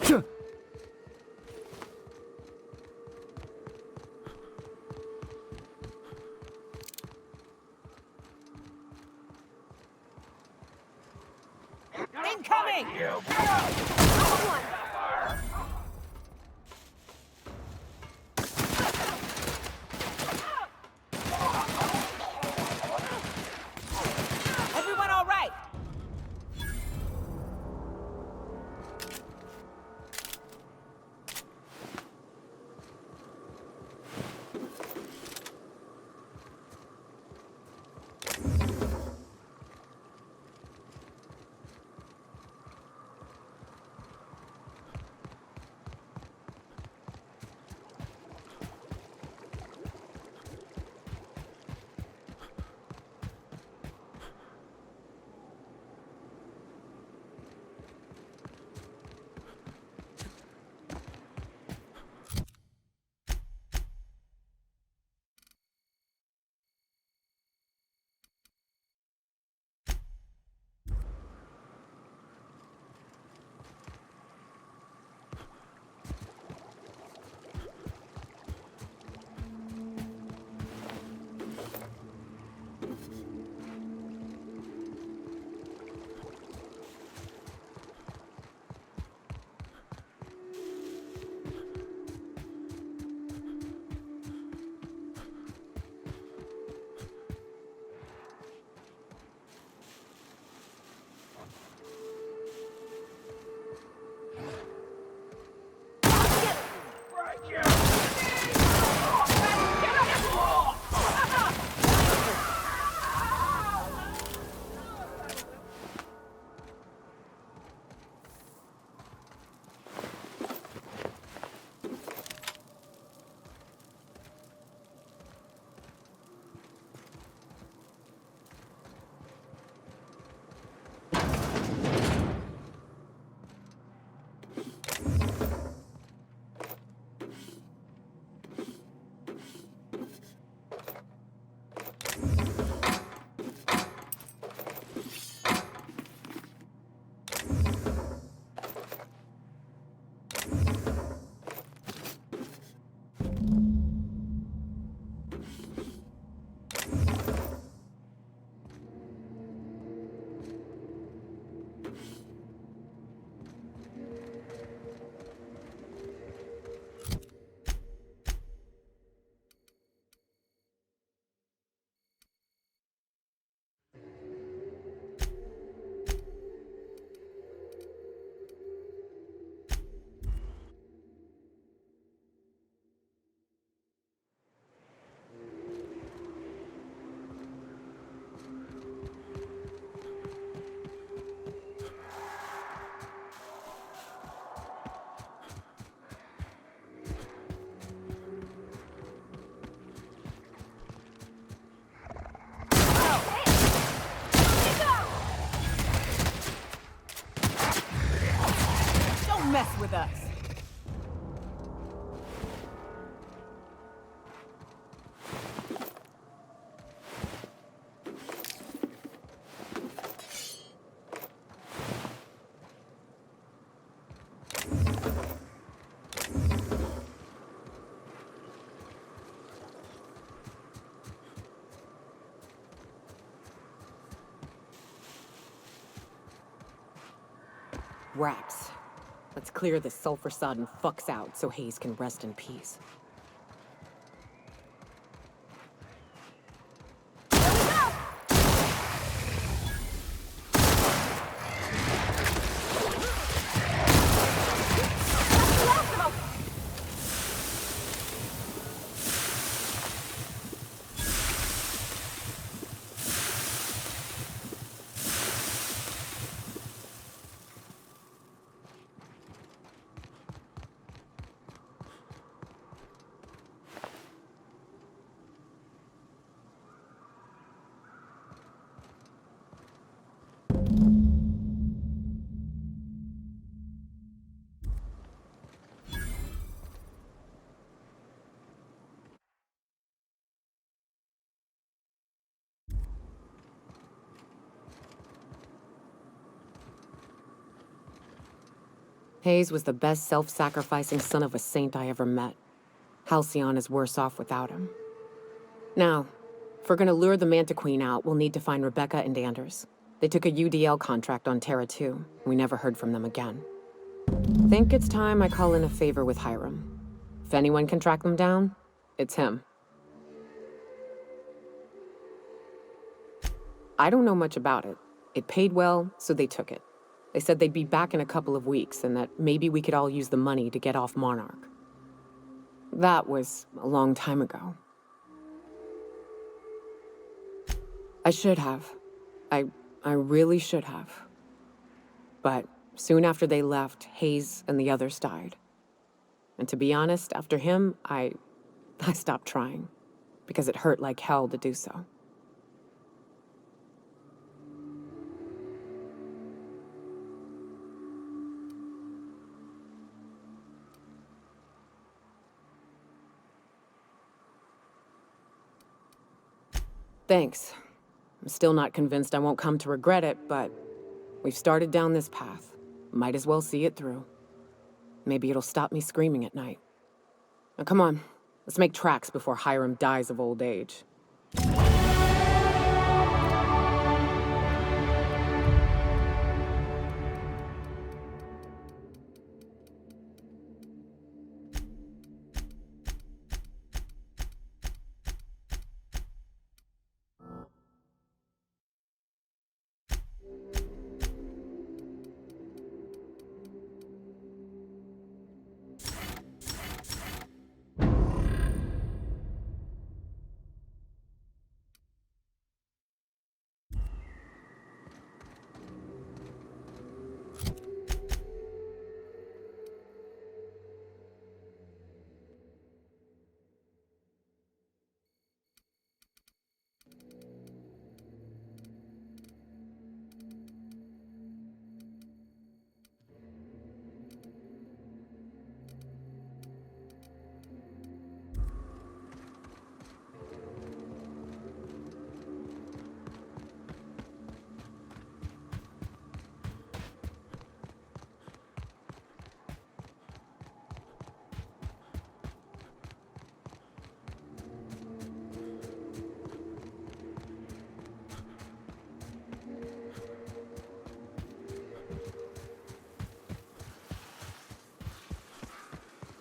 Incoming! Everyone all right? Mess with us. Rats. Let's clear this sulfur-sodden fucks out so Hayes can rest in peace. Hayes was the best self-sacrificing son of a saint I ever met. Halcyon is worse off without him. Now, if we're gonna lure the Manta Queen out, we'll need to find Rebecca and Anders. They took a UDL contract on Terra 2. We never heard from them again. Think it's time I call in a favor with Hiram. If anyone can track them down, it's him. I don't know much about it. It paid well, so they took it. They said they'd be back in a couple of weeks and that maybe we could all use the money to get off Monarch. That was a long time ago. I should have. I really should have. But soon after they left, Hayes and the others died. And to be honest, after him, I stopped trying. Because it hurt like hell to do so. Thanks. I'm still not convinced I won't come to regret it, but we've started down this path. Might as well see it through. Maybe it'll stop me screaming at night. Now come on, let's make tracks before Hiram dies of old age.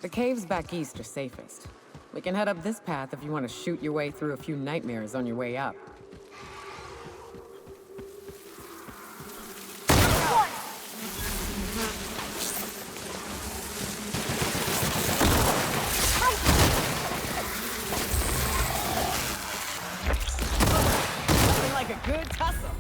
The caves back east are safest. We can head up this path if you want to shoot your way through a few nightmares on your way up. Nothing like a good tussle.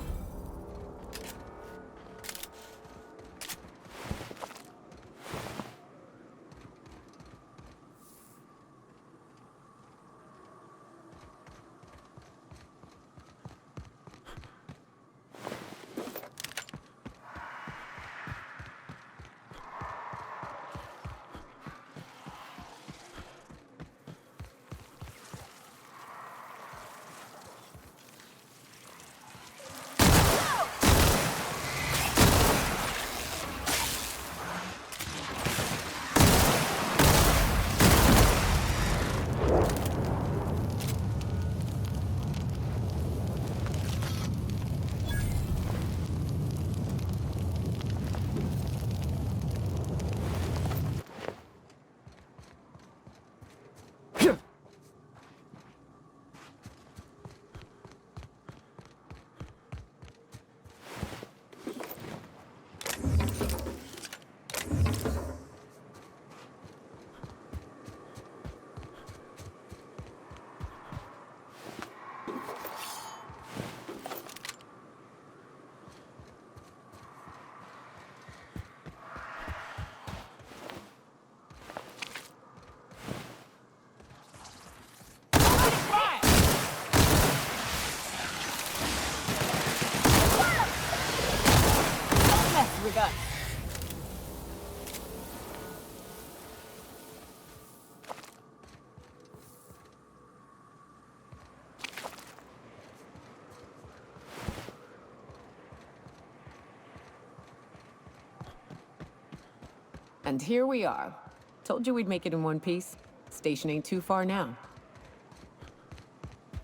And here we are. Told you we'd make it in one piece. Station ain't too far now.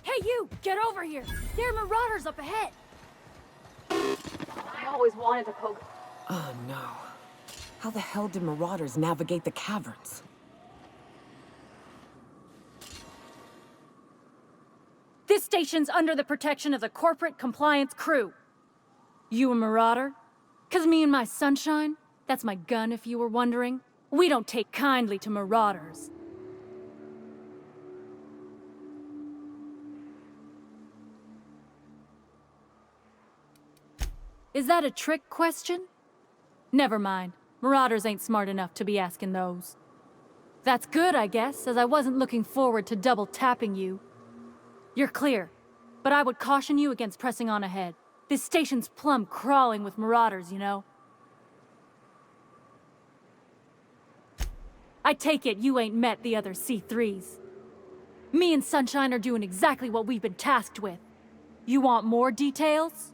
Hey you! Get over here! There are marauders up ahead! I always wanted to poke. Oh no. How the hell did marauders navigate the caverns? This station's under the protection of the corporate compliance crew. You a marauder? 'Cause me and my sunshine, that's my gun if you were wondering, we don't take kindly to marauders. Is that a trick question? Never mind. Marauders ain't smart enough to be asking those. That's good, I guess, as I wasn't looking forward to double tapping you. You're clear, but I would caution you against pressing on ahead. This station's plumb crawling with marauders, you know. I take it you ain't met the other C3s. Me and Sunshine are doing exactly what we've been tasked with. You want more details?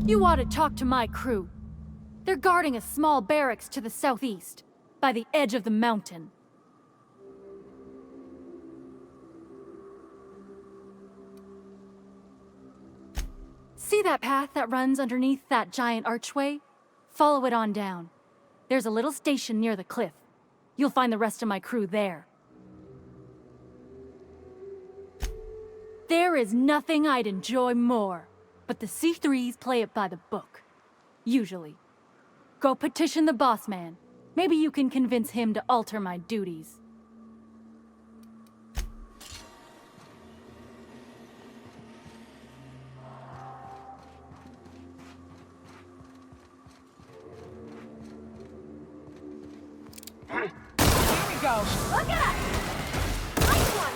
You ought to talk to my crew. They're guarding a small barracks to the southeast, by the edge of the mountain. See that path that runs underneath that giant archway? Follow it on down. There's a little station near the cliff. You'll find the rest of my crew there. There is nothing I'd enjoy more, but the C3s play it by the book. Usually. Go petition the boss man. Maybe you can convince him to alter my duties. Here we go. Look at us! Nice one!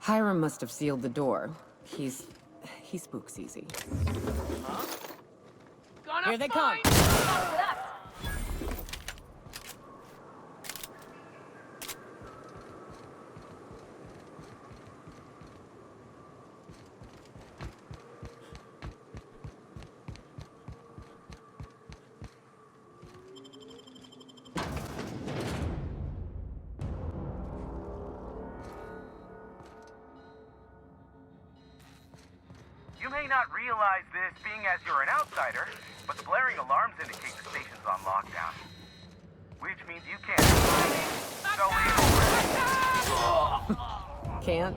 Hiram must have sealed the door. He spooks easy. Here they come. You may not realize this being as you're an outsider, but the blaring alarms indicate the station's on lockdown. Which means you can't go in. Can't?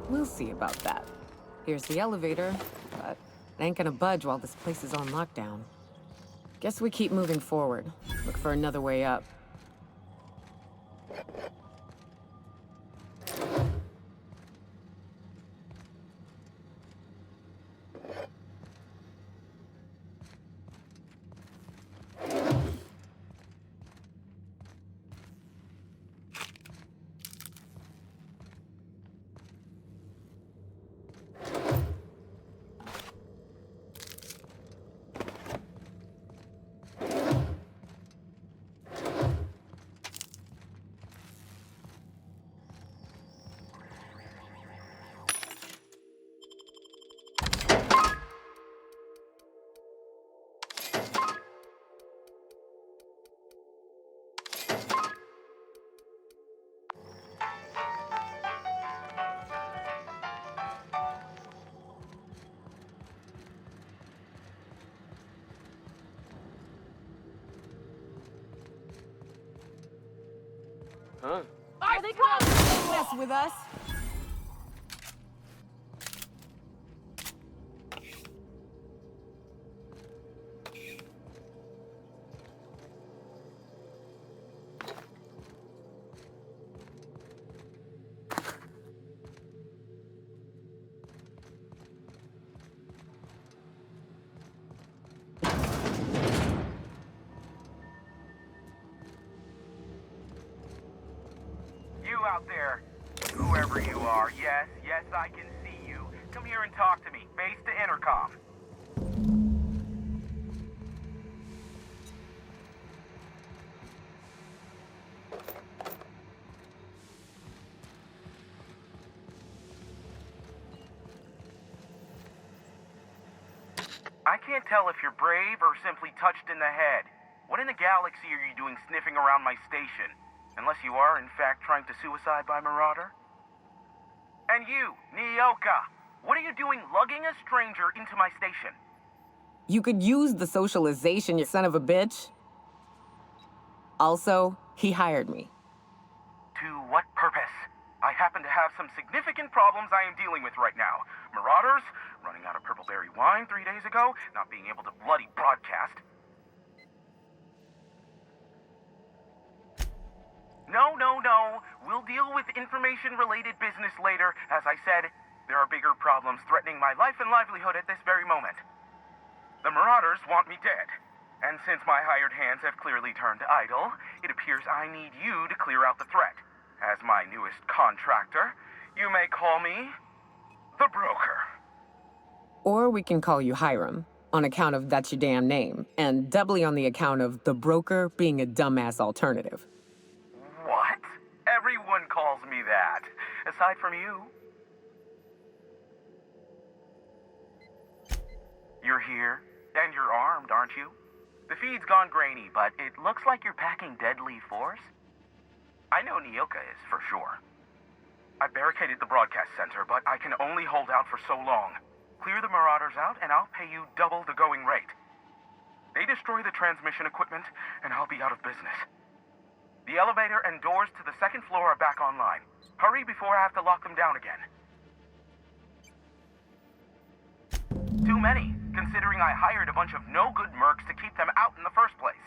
We'll see about that. Here's the elevator, but it ain't gonna budge while this place is on lockdown. Guess we keep moving forward. Look for another way up. Huh? Here they come! Mess with us. You out there, whoever you are, yes, I can see you. Come here and talk to me, face to intercom. I can't tell if you're brave or simply touched in the head. What in the galaxy are you doing sniffing around my station? Unless you are, in fact, trying to suicide by Marauder? And you, Nyoka, what are you doing lugging a stranger into my station? You could use the socialization, you son of a bitch. Also, he hired me. To what purpose? I happen to have some significant problems I am dealing with right now. Marauders, running out of purple berry wine 3 days ago, not being able to bloody broadcast. No. We'll deal with information-related business later. As I said, there are bigger problems threatening my life and livelihood at this very moment. The Marauders want me dead. And since my hired hands have clearly turned idle, it appears I need you to clear out the threat. As my newest contractor, you may call me the Broker. Or we can call you Hiram, on account of that's your damn name, and doubly on the account of the Broker being a dumbass alternative. What? Everyone calls me that, aside from you. You're here, and you're armed, aren't you? The feed's gone grainy, but it looks like you're packing deadly force. I know Nyoka is, for sure. I barricaded the broadcast center, but I can only hold out for so long. Clear the Marauders out, and I'll pay you double the going rate. They destroy the transmission equipment, and I'll be out of business. The elevator and doors to the second floor are back online. Hurry before I have to lock them down again. Too many, considering I hired a bunch of no-good mercs to keep them out in the first place.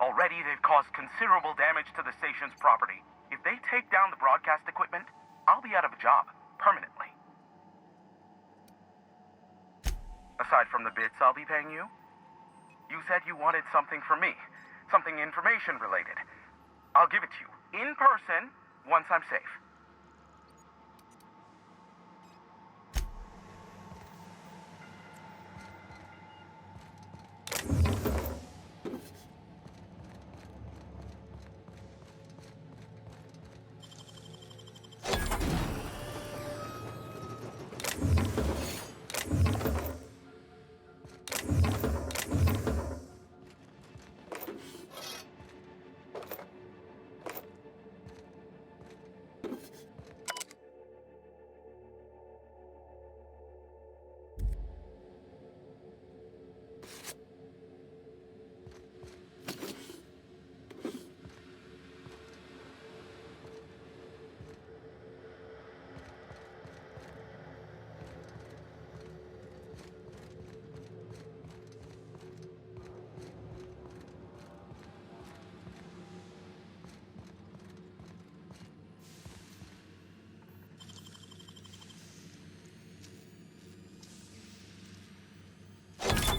Already, they've caused considerable damage to the station's property. If they take down the broadcast equipment, I'll be out of a job, permanently. Aside from the bits I'll be paying you, you said you wanted something from me. Something information-related. I'll give it to you, in person, once I'm safe.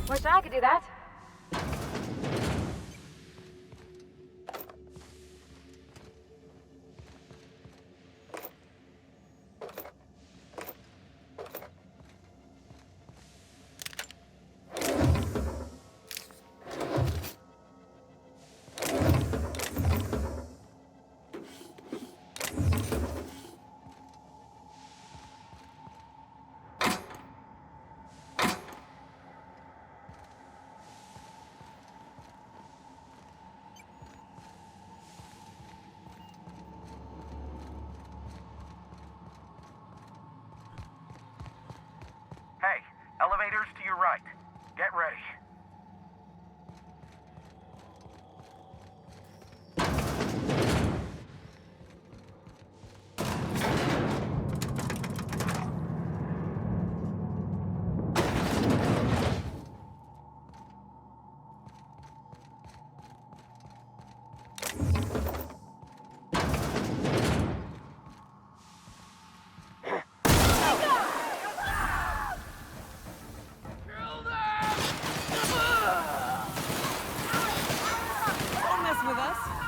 Wish I could do that. Hey, elevators to your right. Get ready. mess with us?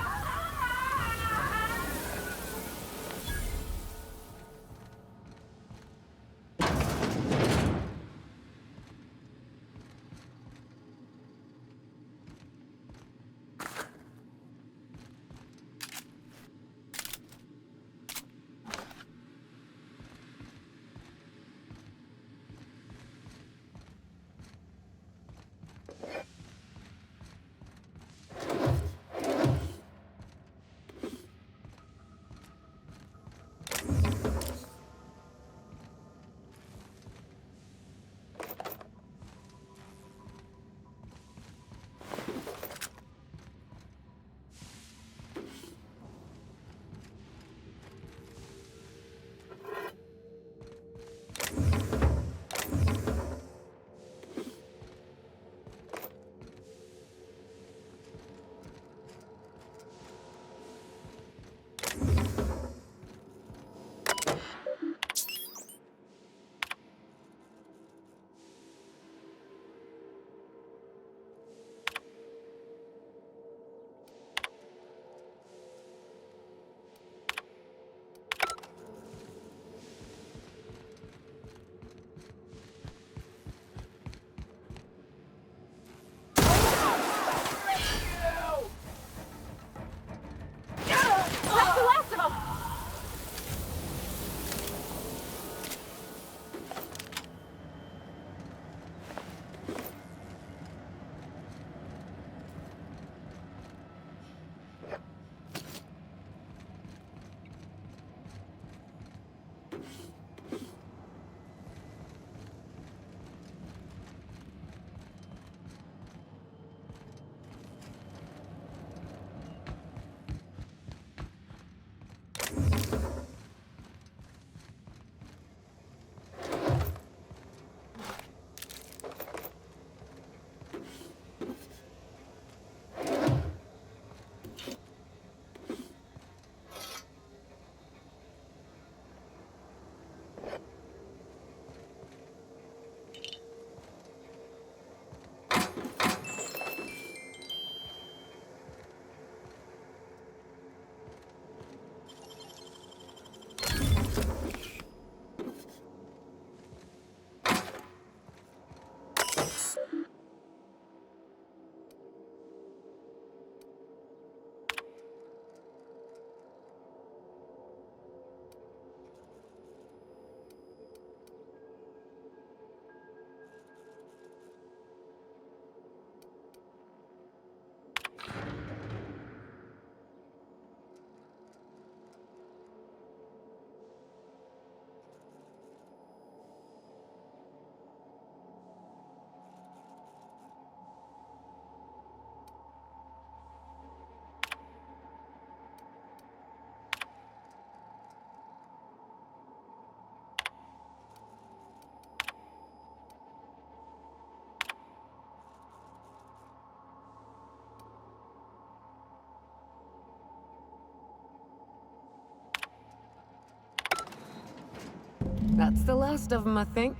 That's the last of them, I think.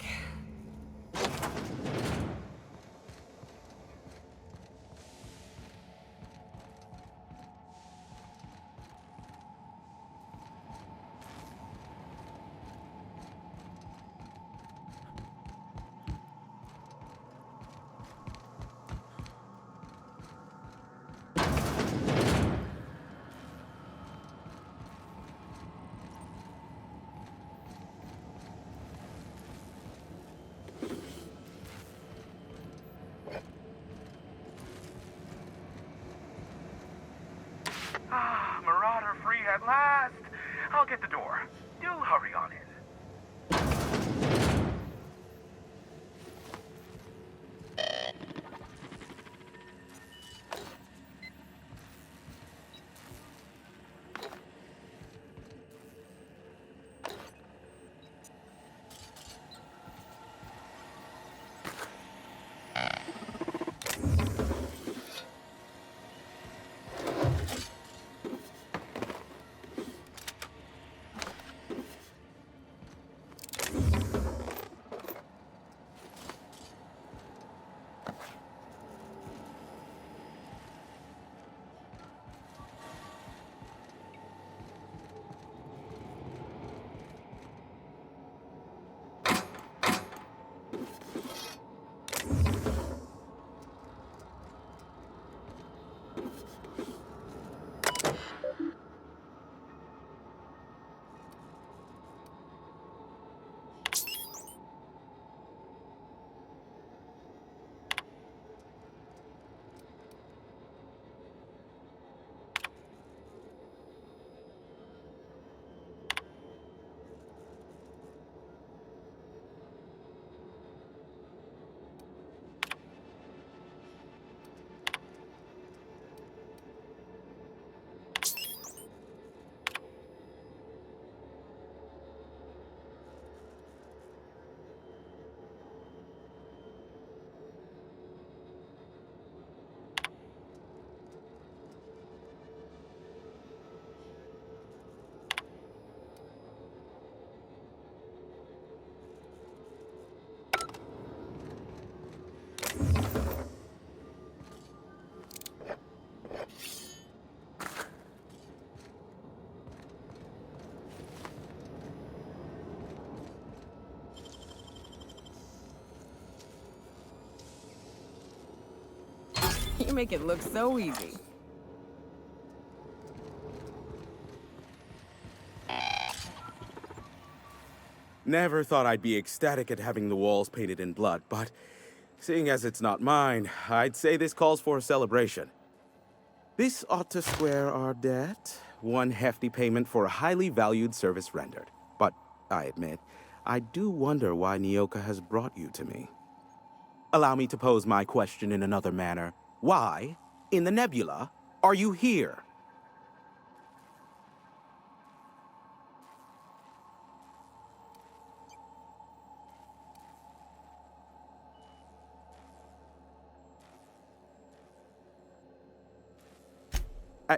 Marauder free at last. I'll get the door. Do hurry on in. You make it look so easy. Never thought I'd be ecstatic at having the walls painted in blood, but seeing as it's not mine, I'd say this calls for a celebration. This ought to square our debt. One hefty payment for a highly valued service rendered. But I admit, I do wonder why Nyoka has brought you to me. Allow me to pose my question in another manner. Why, in the nebula, are you here?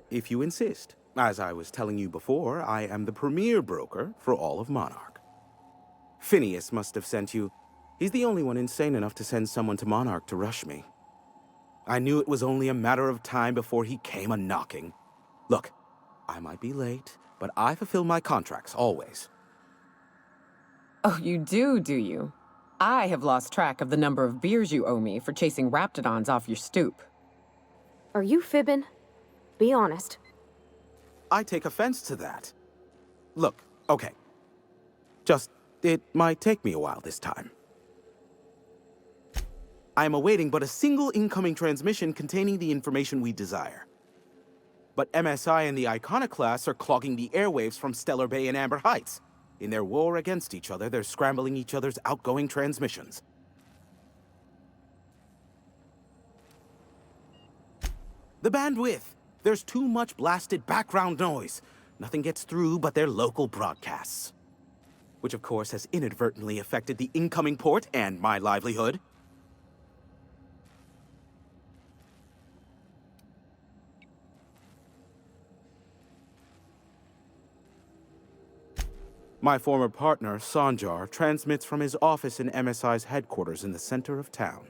If you insist. As I was telling you before, I am the premier broker for all of Monarch. Phineas must have sent you. He's the only one insane enough to send someone to Monarch to rush me. I knew it was only a matter of time before he came a-knocking. Look, I might be late, but I fulfill my contracts, always. Oh, you do you? I have lost track of the number of beers you owe me for chasing raptidons off your stoop. Are you fibbing? Be honest. I take offense to that. Look, okay. It might take me a while this time. I am awaiting but a single incoming transmission containing the information we desire. But MSI and the Iconoclasts are clogging the airwaves from Stellar Bay and Amber Heights. In their war against each other, they're scrambling each other's outgoing transmissions. The bandwidth! There's too much blasted background noise. Nothing gets through but their local broadcasts. Which of course has inadvertently affected the incoming port and my livelihood. My former partner, Sanjar, transmits from his office in MSI's headquarters in the center of town.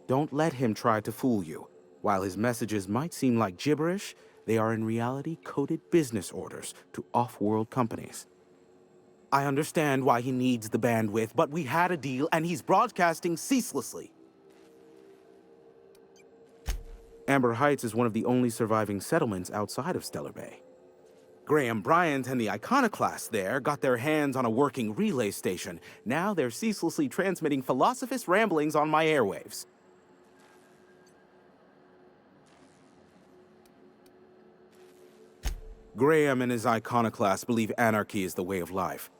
Don't let him try to fool you. While his messages might seem like gibberish, they are in reality coded business orders to off-world companies. I understand why he needs the bandwidth, but we had a deal and he's broadcasting ceaselessly. Amber Heights is one of the only surviving settlements outside of Stellar Bay. Graham Bryant and the Iconoclasts there got their hands on a working relay station. Now they're ceaselessly transmitting philosophist ramblings on my airwaves. Graham and his Iconoclasts believe anarchy is the way of life.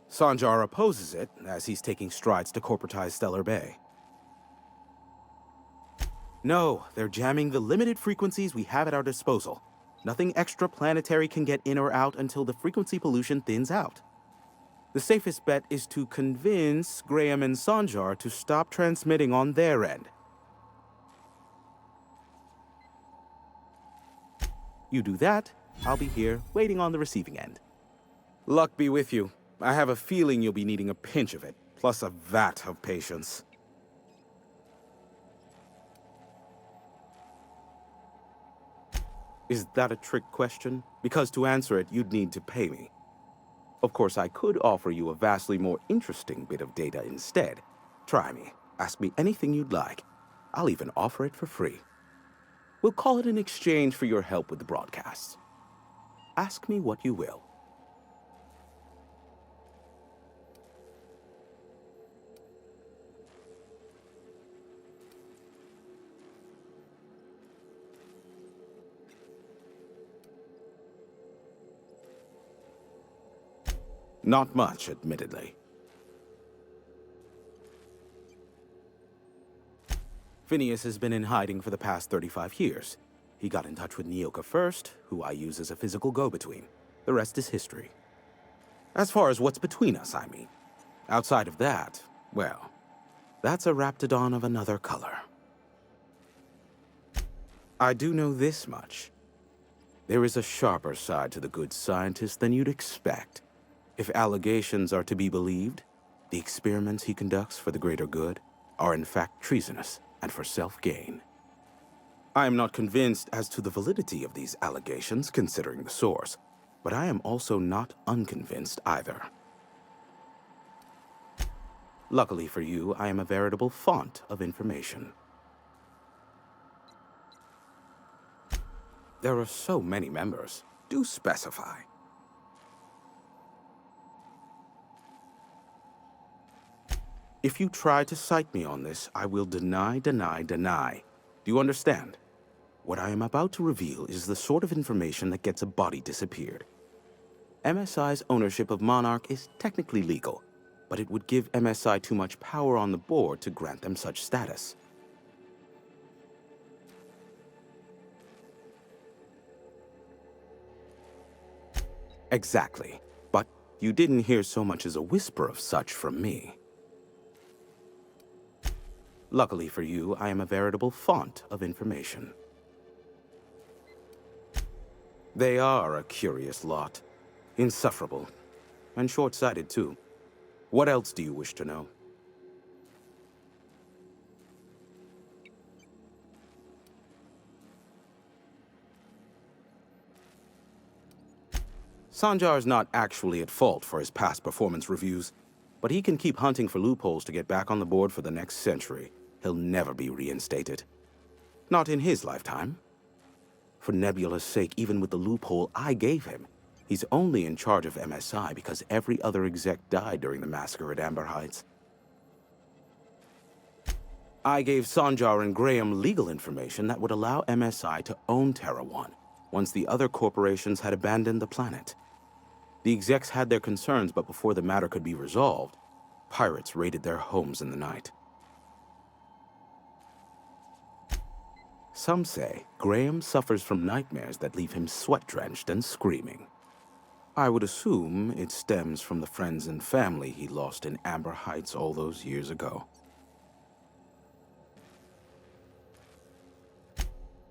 Sanjar opposes it, as he's taking strides to corporatize Stellar Bay. No, they're jamming the limited frequencies we have at our disposal. Nothing extraplanetary can get in or out until the frequency pollution thins out. The safest bet is to convince Graham and Sanjar to stop transmitting on their end. You do that, I'll be here, waiting on the receiving end. Luck be with you. I have a feeling you'll be needing a pinch of it, plus a vat of patience. Is that a trick question? Because to answer it, you'd need to pay me. Of course, I could offer you a vastly more interesting bit of data instead. Try me. Ask me anything you'd like. I'll even offer it for free. We'll call it an exchange for your help with the broadcasts. Ask me what you will. Not much, admittedly. Phineas has been in hiding for the past 35 years. He got in touch with Nyoka first, who I use as a physical go-between. The rest is history. As far as what's between us, I mean. Outside of that, well, that's a raptidon of another color. I do know this much. There is a sharper side to the good scientist than you'd expect. If allegations are to be believed, the experiments he conducts for the greater good are in fact treasonous and for self-gain. I am not convinced as to the validity of these allegations, considering the source, but I am also not unconvinced either. Luckily for you, I am a veritable font of information. There are so many members. Do specify. If you try to cite me on this, I will deny, deny, deny. Do you understand? What I am about to reveal is the sort of information that gets a body disappeared. MSI's ownership of Monarch is technically legal, but it would give MSI too much power on the board to grant them such status. Exactly. But you didn't hear so much as a whisper of such from me. Luckily for you, I am a veritable font of information. They are a curious lot. Insufferable. And short-sighted, too. What else do you wish to know? Sanjar's not actually at fault for his past performance reviews, but he can keep hunting for loopholes to get back on the board for the next century. He'll never be reinstated. Not in his lifetime. For Nebula's sake, even with the loophole I gave him, he's only in charge of MSI because every other exec died during the massacre at Amber Heights. I gave Sanjar and Graham legal information that would allow MSI to own Terra 1 once the other corporations had abandoned the planet. The execs had their concerns, but before the matter could be resolved, pirates raided their homes in the night. Some say Graham suffers from nightmares that leave him sweat-drenched and screaming. I would assume it stems from the friends and family he lost in Amber Heights all those years ago.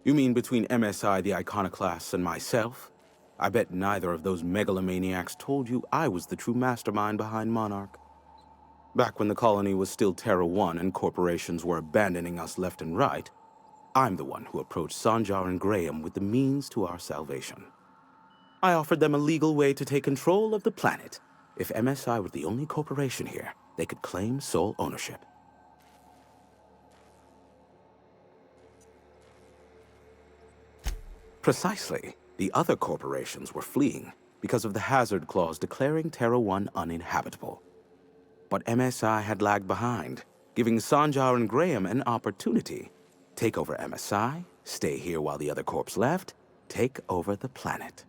You mean between MSI, the Iconoclasts, and myself? I bet neither of those megalomaniacs told you I was the true mastermind behind Monarch. Back when the colony was still Terra 1 and corporations were abandoning us left and right, I'm the one who approached Sanjar and Graham with the means to our salvation. I offered them a legal way to take control of the planet. If MSI were the only corporation here, they could claim sole ownership. Precisely. The other corporations were fleeing because of the hazard clause declaring Terra 1 uninhabitable. But MSI had lagged behind, giving Sanjar and Graham an opportunity. Take over MSI, stay here while the other corps left, take over the planet.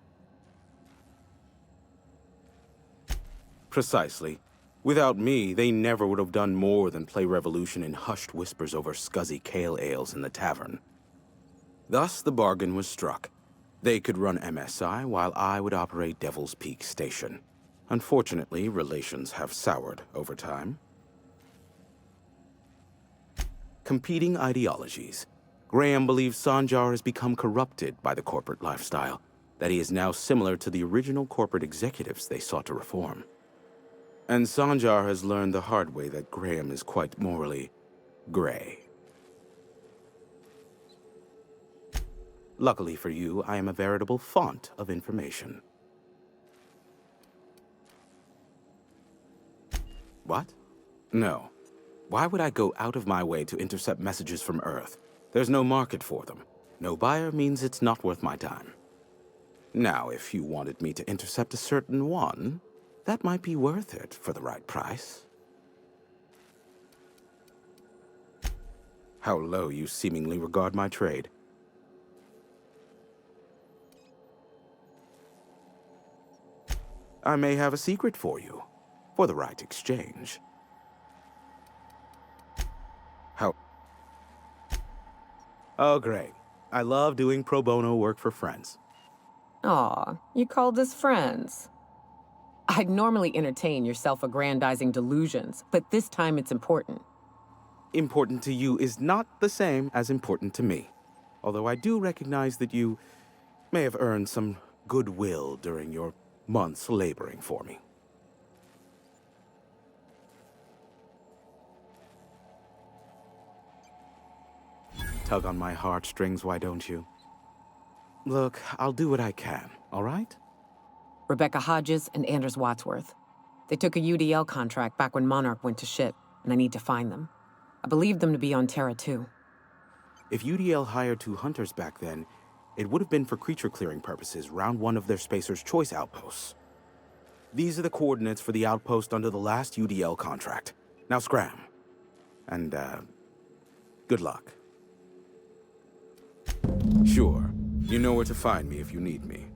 Precisely. Without me, they never would have done more than play Revolution in hushed whispers over scuzzy kale ales in the tavern. Thus, the bargain was struck. They could run MSI while I would operate Devil's Peak Station. Unfortunately, relations have soured over time. Competing ideologies. Graham believes Sanjar has become corrupted by the corporate lifestyle, that he is now similar to the original corporate executives they sought to reform. And Sanjar has learned the hard way that Graham is quite morally gray. Luckily for you, I am a veritable font of information. What? No. Why would I go out of my way to intercept messages from Earth? There's no market for them. No buyer means it's not worth my time. Now, if you wanted me to intercept a certain one, that might be worth it for the right price. How low you seemingly regard my trade. I may have a secret for you, for the right exchange. How? Oh, great. I love doing pro bono work for friends. Aw, you called us friends. I'd normally entertain your self-aggrandizing delusions, but this time it's important. Important to you is not the same as important to me. Although I do recognize that you may have earned some goodwill during your months laboring for me. Tug on my heartstrings, why don't you? Look, I'll do what I can, all right? Rebecca Hodges and Anders Wadsworth. They took a UDL contract back when Monarch went to shit, and I need to find them. I believe them to be on Terra 2. If UDL hired 2 hunters back then, It would have been for creature clearing purposes round one of their Spacer's Choice outposts. These are the coordinates for the outpost under the last UDL contract. Now scram. And, good luck. Sure, you know where to find me if you need me.